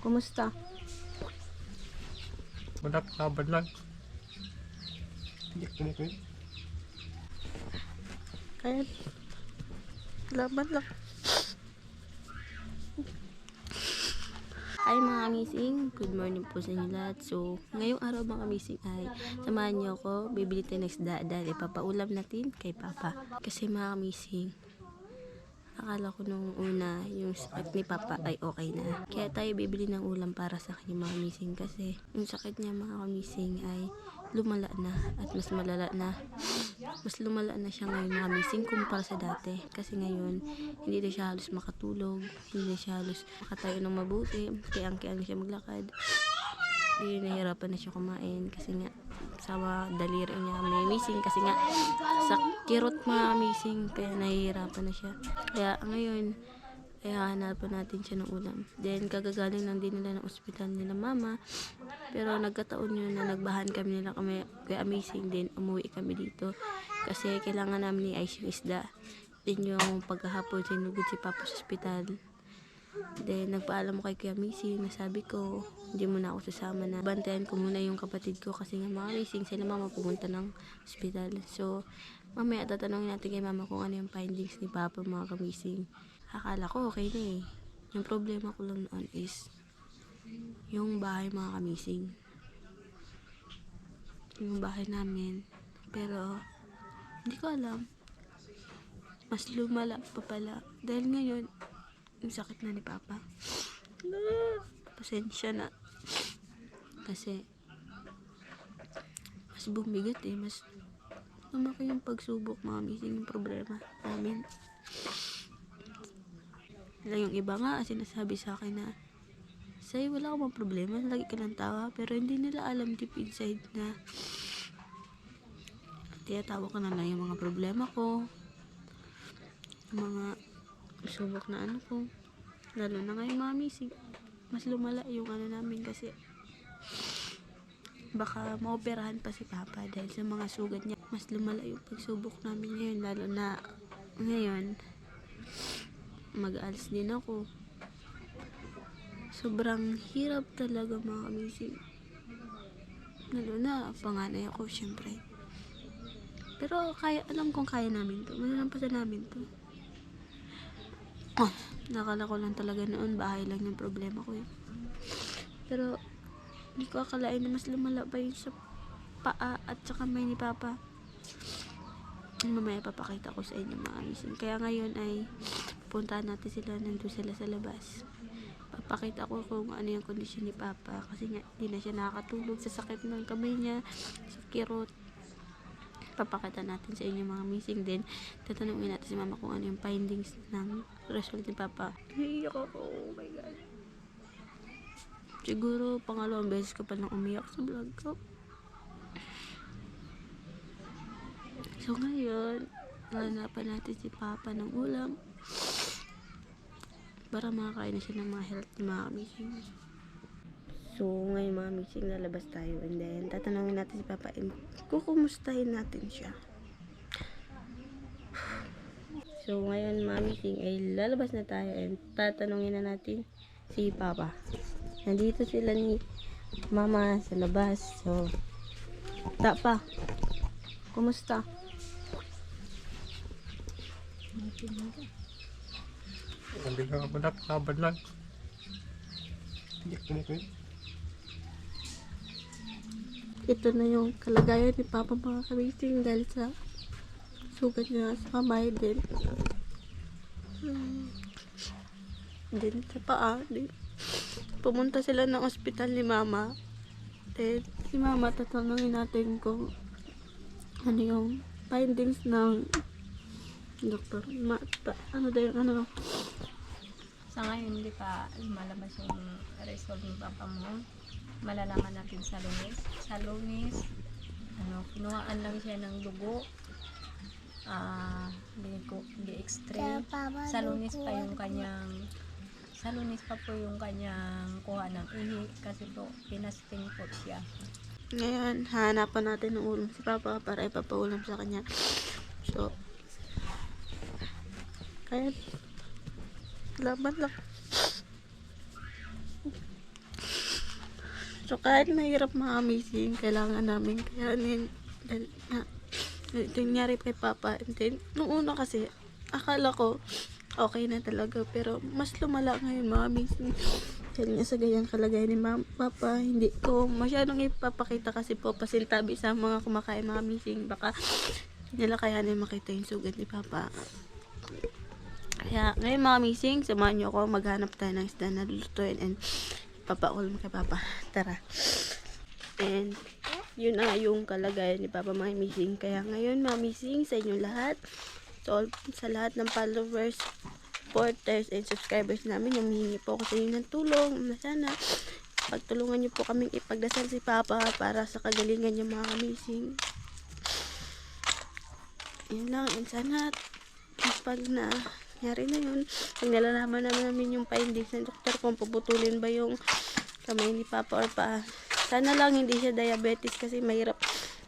Kumusta? Madap laban lang. Tiyak ko na ko yun. Kahit laban lang. Hi mga kamising, good morning po sa inyo lahat. So, ngayong araw mga kamising ay samahan niyo ako, bibili tayo ng isda dahil ipapaulam natin kay Papa. Kasi mga kamising, akala ko nung una yung sakit ni Papa ay okay na. Kaya tayo bibili ng ulam para sa kanya mga kamising kasi yung sakit niya mga kamising ay lumala na at mas malala na. Mas lumala na siya ngayon mga kamising kumpara sa dati. Kasi ngayon, hindi na siya halos makatulog, hindi na siya halos makatayo ng mabuti, kaya siya maglakad. Hindi nahihirapan na siya kumain kasi nga sa daliri niya may missing kasi nga sa kirot mga missing kaya nahihirapan na siya. Kaya ngayon ay hahanapan natin siya ng ulam. Then kagagaling lang din nila ng ospital nila mama. Pero nagkataon yun na nagbahan kami kaya amazing din umuwi kami dito kasi kailangan namin i-ice yung isda. Then yung pagkahapon sinugod si Papa sa ospital. Then nagpaalam ko kay Kuya Missing na sabi ko hindi mo na ako sasama na bantayan ko muna yung kapatid ko kasi nga mga Missing sila mama pumunta ng ospital. So mamaya tatanungin natin kay mama kung ano yung findings ni Papa mga kamising. Akala ko okay na eh. Yung problema ko lang noon is yung bahay mga kamising. Yung bahay namin. Pero hindi ko alam. Mas lumala pa pala. Dahil ngayon, yung sakit na ni Papa. Pasensya na. Kasi mas bumigat eh. Mas lumaki yung pagsubok mga kamising yung problema namin. Yung iba nga sinasabi sa akin na sa'yo wala akong problema, lagi ka lang tawa, pero hindi nila alam deep inside na tinatawa ko na lang yung mga problema ko, yung mga subok na ano ko, lalo na ngayon mga missing, mas lumala yung ano namin kasi baka maoperahan pa si Papa dahil sa mga sugat niya. Mas lumala yung pagsubok namin ngayon, lalo na ngayon mag-aalis din ako. Sobrang hirap talaga mga kamising. Lalo na panganay ako syempre. Pero alam kong kaya namin to. Malalampasan namin to. Nakala ko lang talaga noon bahay lang yung problema ko eh. Pero hindi ko akalain na mas lumala pa yun sa paa at sa kamay ni Papa. Mamaya papakita ko sa inyo mga kamising. Kaya ngayon ay puntahan natin sila, nandun sila sa labas. Papakita ko kung ano yung kondisyon ni Papa kasi nga hindi na siya nakakatulog sa sakit ng kamay niya, sa kirot. Papakita natin sa inyo mga missing din. Tatanungin natin si mama kung ano yung findings ng result ni Papa. Naiiyak ako, oh my god. Siguro pangalawang beses ko pa lang umiyak sa vlog ko. So ngayon, hanapan natin si Papa ng ulam para makakain na siya ng mga healthy mga kamising. So ngayon mga kamising lalabas tayo and then tatanungin natin si Papa and kukumustahin natin siya. So ngayon mga kamising ay lalabas na tayo and tatanungin na natin si Papa. Nandito sila ni Mama sa labas. So Papa, kumusta? Hindi ka madap laban lang. Tiyak ko na ko yun. Ito na yung kalagayan ni Papa mga kamising dahil sa sugat niya sa kamay din. Din sa paa din. Pumunta sila ng ospital ni Mama. Then si Mama tatanungin natin kung ano yung findings ng doktor. Ano daw yung ano? Sa ngayon, hindi pa lumalabas yung result ng papa mo. Malalaman natin sa Lunes. Sa Lunes, kinuhaan lang siya ng dugo. Hindi x-ray. Sa Lunes pa po yung kanyang kuha ng ihi kasi po pinasting po siya. Ngayon, hahanapan natin ng ulam si Papa para ipapaulam sa kanya. So, kaya laban lang. So kahit mahirap mga amazing, kailangan namin kayanin. Dahil na, ito yung nangyari kay Papa. And then, nung una kasi, akala ko, okay na talaga. Pero mas lumala ngayon mga amazing. Dahil nga sa ganyang kalagayan ni Papa, hindi ko masyadong ipapakita kasi po pasintabi sa mga kumakain mga amazing. Baka nila kayanin makita yung sugat ni Papa. Kaya ngayon mga amazing, samahan nyo ako. Maghanap tayo ng isda na lulutuin and papaulam kay Papa. Tara. And yun na yung kalagayan ni Papa mga amazing. Kaya ngayon mga amazing sa inyo lahat, so, sa lahat ng followers, supporters, and subscribers namin, humihingi po ako sa inyo ng tulong na sana pagtulungan nyo po kaming ipagdasal si Papa para sa kagalingan niya mga amazing. Yun lang, and sana pag nangyari na yun, pag nalalaman namin yung findings ng doktor kung puputulin ba yung kamay ni Papa or paa, sana lang hindi siya diabetes kasi mahirap,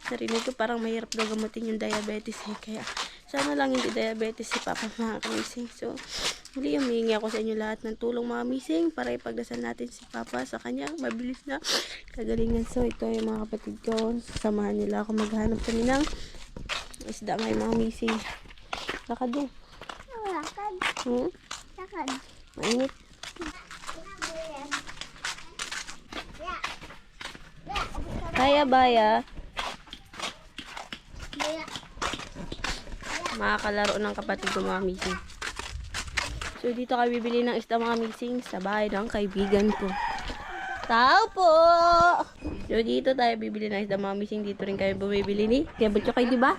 narinig ko parang mahirap daw gamutin yung diabetes kaya sana lang hindi diabetes si Papa mga kamising. So muli humihingi ako sa inyo lahat ng tulong mga kamising para ipagdasal natin si Papa sa kanyang mabilis na kagalingan. So ito yung mga kapatid ko, samahan nila ako maghanap kami ng isda ngayon mga kamising. Lakad doon. Lakad. Lakad. Mainit. Kaya baya. Makakalaro ng kapatid ko mga missing. So dito kami bibili ng isda mga missing sa bahay ng kaibigan ko. Tao po! So dito tayo bibili ng isda mga missing. Dito rin kami bumibili ni Kaya Butcho kayo, di ba?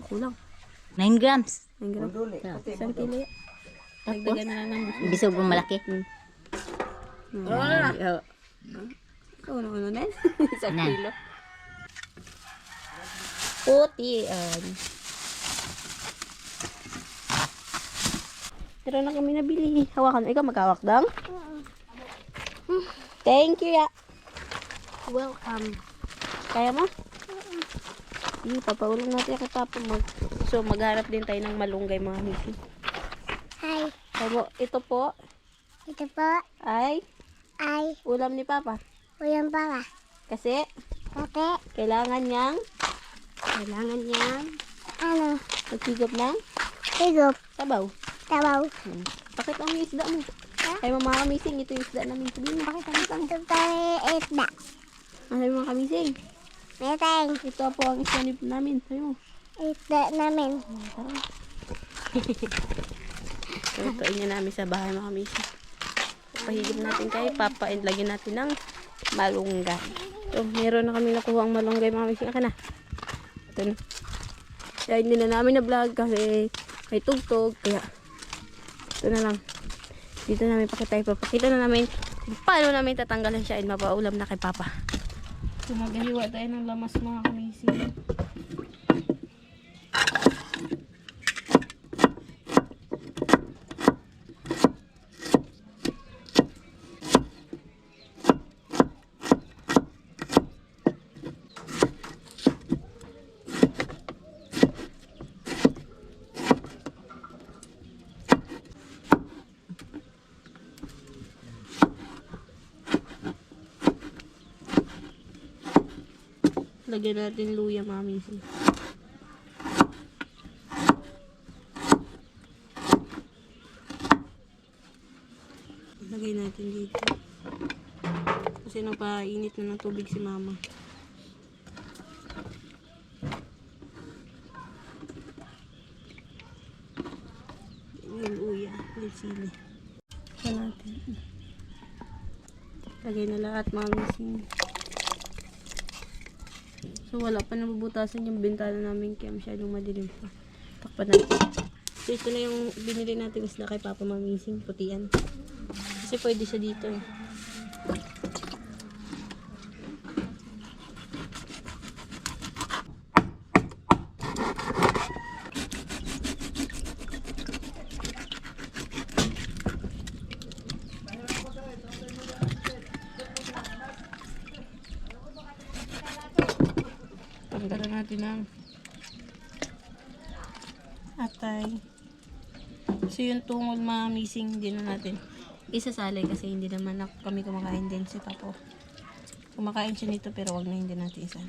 Kulang. 9 grams. Ang grab. Isang kilo. Nagdagan na lang ng gusto. Bisog ng malaki. Ano na? Isang Na. kilo. Puti. Pero na kami nabili. Hawakan mo. Ikaw maghawak dang? Thank you ya. Welcome. Kaya mo? Papaulam natin kay Papa. So maghanap din tayo ng malunggay mga misi. Hi. Kaya mo, ito po Ito po ay ay ulam ni Papa. ulam para. Kasi Kate. kailangan niyang Ano? magsigop ng Higop. sabaw. Tabaw. Pakita mo yung isda mo. Ay mga kamising, ito yung isda namin. Sabihin mo, pakita mo lang. Ito tayo isda. Sabi mo mga kamising, Meteng. ito po ang isda namin. Sabi mo. Isda namin. Tara. So, ituin niya namin sa bahay mga kamising. Pahigop natin kay Papa and lagyan natin ng malunggay. So, meron na kami nakuha ang malunggay mga kamising. Aka na. Ito na. Kaya hindi na namin na-vlog kasi may tugtog. Kaya ito na lang. Dito namin papakita na namin kung paano namin tatanggalan siya and mapaulam na kay Papa. So, maghiwa tayo ng lamas mga kamising. Lagyan natin luya mga misi. Lagay natin dito. Kasi napainit na ng tubig si Mama. Yung luya, yung sili. Ito natin. Lagay na lahat mga misi. So wala pa nabubutasan yung bintana namin kaya masyadong madilim pa. Takpan natin. So ito na yung binili natin isda kay Papa mamising putian. Kasi pwede siya dito eh. Tanggalan natin ang atay. So yung tungol mga missing din na natin isasali kasi hindi naman kami kumakain din si Papo. Kumakain siya nito pero wag na hindi natin isa.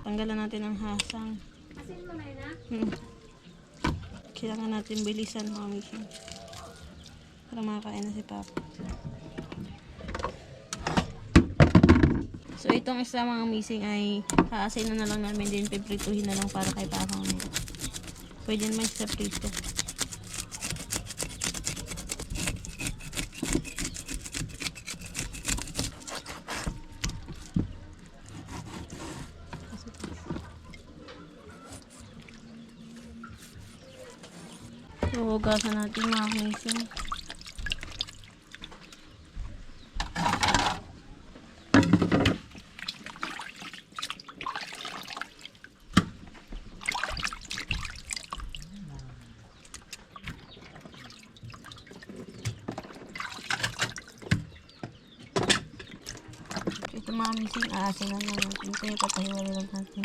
Tanggalan natin ang hasang. Kailangan natin bilisan mga mission. Para makakain na si Papa. So itong isa mga missing ay haasin na lang namin din. Piprituhin na lang para kay Papa. Pwede naman sa prito. So, hugasan natin mga missing. Ito mga missing, aasin na natin. Ito yung papahiwala lang natin.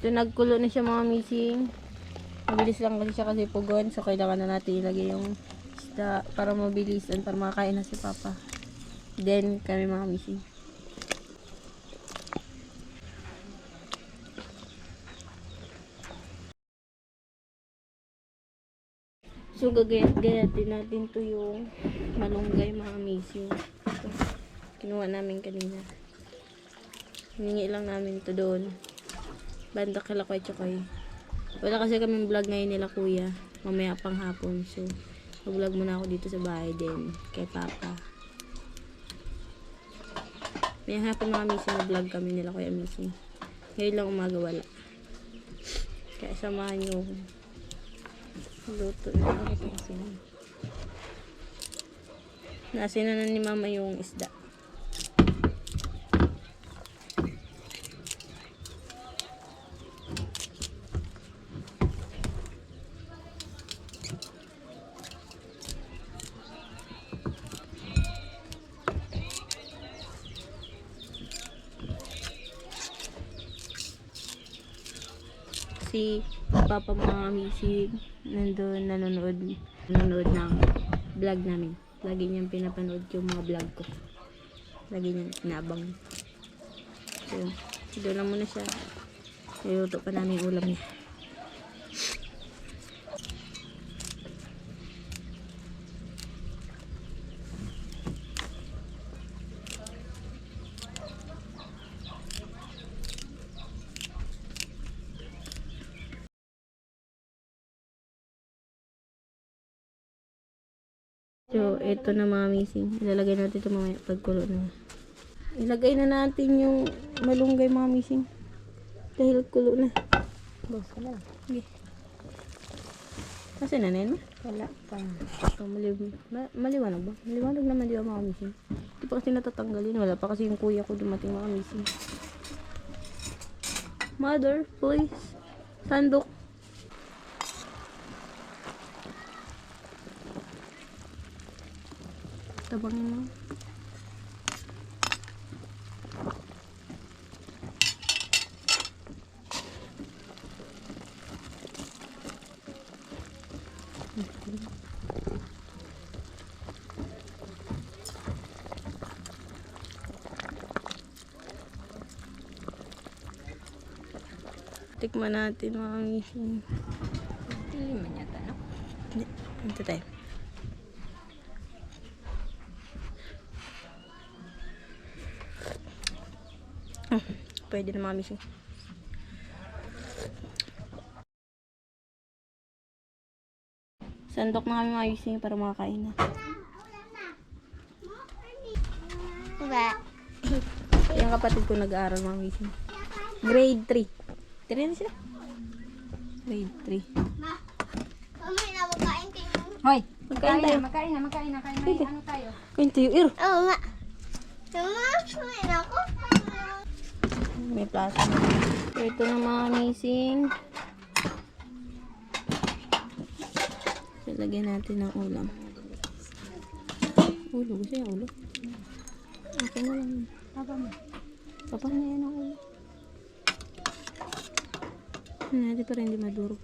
Ito nagkulo na siya mga missing. Mabilis lang kasi siya kasi pugon. So kailangan na natin ilagay yung isda para mabilisan para makakain na si Papa. Then kami mga missing. So gagayatin natin to yung malunggay mga missing. Ito, kinuha namin kanina. Hiningi lang namin to doon. Banda kila Kuya Chokoy. Wala kasi kaming vlog ngayon nila kuya. Mamaya pang hapon. So, mag-vlog muna ako dito sa bahay din. Kay Papa. May hapon mga missing na vlog kami nila kuya missing. Ngayon lang umaga wala. Kaya samahan nyo ako. Luto na ako ito kasi. Nasina na ni mama yung isda. Si Papa mga missing nandun nanonood ng vlog namin. Lagi niyang pinapanood yung mga vlog ko. Lagi niyang inabang. So, doon lang muna siya. Niluto pa namin yung ulam niya. So, ito na mga missing. Ilalagay natin ito mamaya pagkulo na. Ilagay na natin yung malunggay mga missing. Dahil kulo na. Boss ka na. Okay. Kasi nanin mo? Wala pa. So, maliwanag ba? Maliwanag naman di ba mga missing? Hindi pa kasi natatanggalin. Wala pa kasi yung kuya ko dumating mga missing. Mother, please. Sandok. Tabangin mo. Tikman natin mga missing. Hindi man yata, no? Hindi. Ito tayo. Pwede na mga missing. Sandok na kami mga missing para makakain na. Ba. ang kapatid ko nag-aaral mga mising. Grade 3. 3 na sila. Grade 3. Mamay na makain kayo. Hoy, Magkain tayo. Magkain na. May ano tayo? Kain tayo, Ir. Oo nga. Mama, kumain ako. May plato. So, ito na mga mising. So, lagyan natin ng ulam. Ulo. Gusto yung ulo? Okay na lang. Papa na yan ang ulo. Natin para hindi madurog.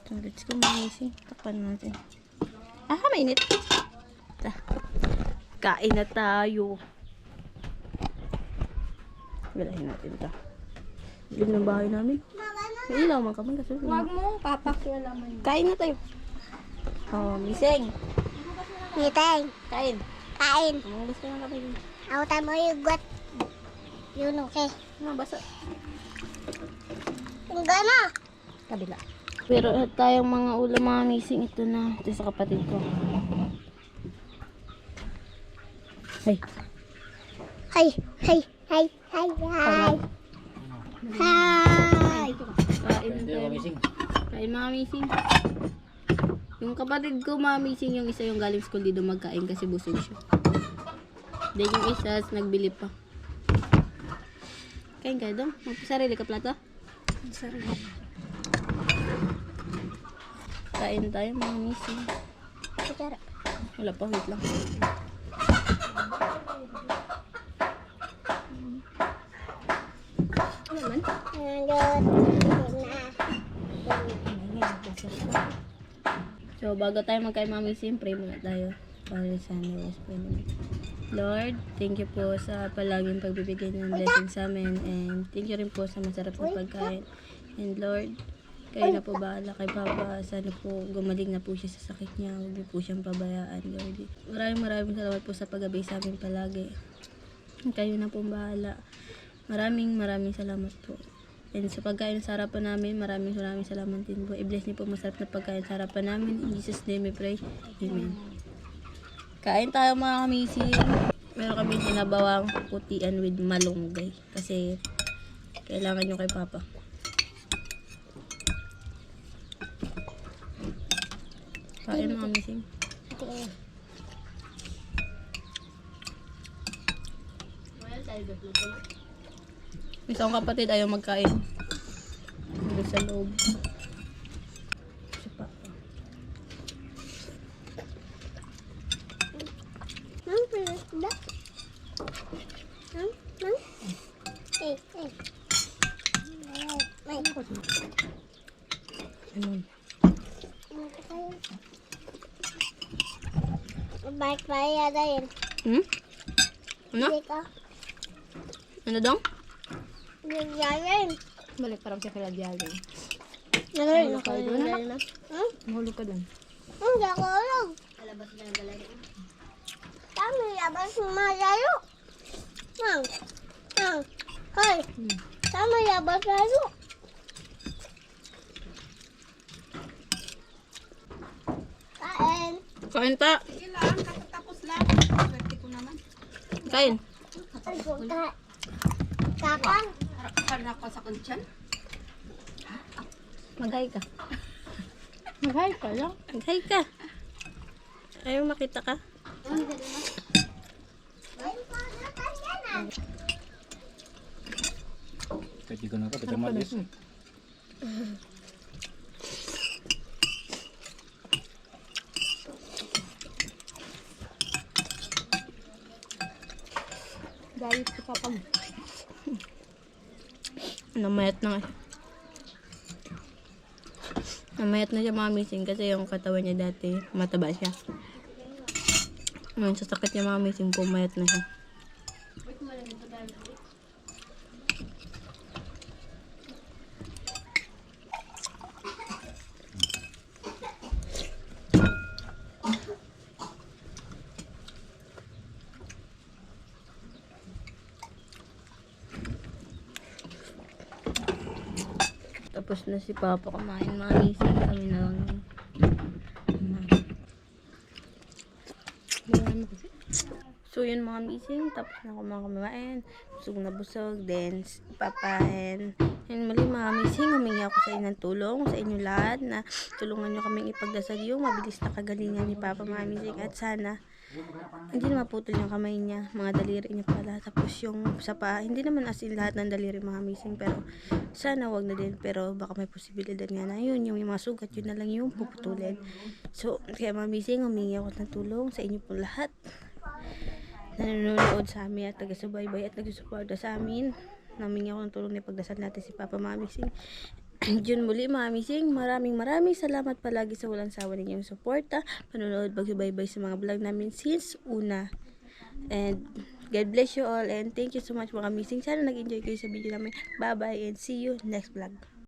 So, let's go mga mising. Takpan natin. Mainit. Kain na tayo. Galahin natin ito. Dilim ng bahay namin. May ilaw man kamay kasi. Huwag mo, papakialaman. Kain na tayo. Oh, mising. Niteng, Kain. kain. Munggas ka ng kapay. Autan mo yung got. Yun okay. Ano, basa. Ang gana. Kabila. Pero tayong mga ulam mga mising. Ito na. Ito sa kapatid ko. Hey. Hi, hi, hi, hi, hi. Hi. Kain na tayo. Kain mga mising. Yung kapatid ko mga mising, yung isa yung galing school dito magkain kasi busog siya. Then yung isa nagbili pa. Kain ka dong? Sarili ka plato? Sarili. Kain tayo mga mising. Wala pa, wait lang. Ano naman? So, bago tayo magkain mga mising, pray muna tayo para sa Noah's Prayer. Lord, thank you po sa palaging pagbibigay ng blessing sa amin, and thank you rin po sa masarap na pagkain. And Lord, kayo na po bahala kay Papa. Sana po gumaling na po siya sa sakit niya. Huwag niyo po siyang pabayaan, Lord. Maraming salamat po sa paggabay sa amin palagi. Kayo na po bahala. Maraming salamat po. And sa pagkain sa harapan namin, maraming salamat din po. I-bless niyo po masarap na pagkain sa harapan namin. In Jesus' name we pray. Amen. Kain tayo mga kamising. Meron kami sinabawang putian with malunggay. Kasi kailangan nyo kay Papa. Kain mga kamising. Isang kapatid ayaw magkain. Doon sa loob. Si Papa. Mang, pilis ba? Mang? Eh. May. Ano? Baik ya dahin. Ano? Hindi ka. Ano dong? Nagyayin. Balik parang siya kala diyarin. Nagayin Mahulog ka doon, anak. Mahulog ka doon. Hindi ako alam. Kami labas malayo. Mang. Hoy. Kami labas malayo. Kain. Kain ta. Kain. Kakan. Maghay ka. Maghay ka lang. Maghay ka. Ayaw makita ka. Kaji ko na ka, pero malis. Gayet si Papa mo. Namayat na nga siya. Namayat na siya mga missing kasi yung katawan niya dati mataba siya. Ngayon sa sakit niya mga missing pumayat na siya. Tapos na si Papa kumain mga missing. Kami na lang yun. So So yun mga missing, tapos na ako mga kumain, busog na busog, then papahin. Yun muli mga missing, humingi ako sa inyo ng tulong, sa inyo lahat, na tulungan nyo kaming ipagdasal yung mabilis na kagalingan ni Papa mga missing, at sana hindi na maputol yung kamay niya, mga daliri niya pala, tapos yung sa paa, hindi naman as in lahat ng daliri mga missing, pero sana wag na din, pero baka may posibilidad nga na yun, yung mga sugat, yun na lang yung puputulin. So kaya mga missing, humingi ako ng tulong sa inyo po lahat na nanonood sa amin at taga-subaybay at nagsusuporta sa amin. Namingi ako ng tulong na ipagdasal natin si Papa mga missing. Yun muli mga missing, maraming salamat palagi sa walang sawa ninyong suporta, panonood, pagsubaybay sa mga vlog namin since una. And God bless you all and thank you so much mga missing. Sana nag-enjoy kayo sa video namin. Bye bye and see you next vlog.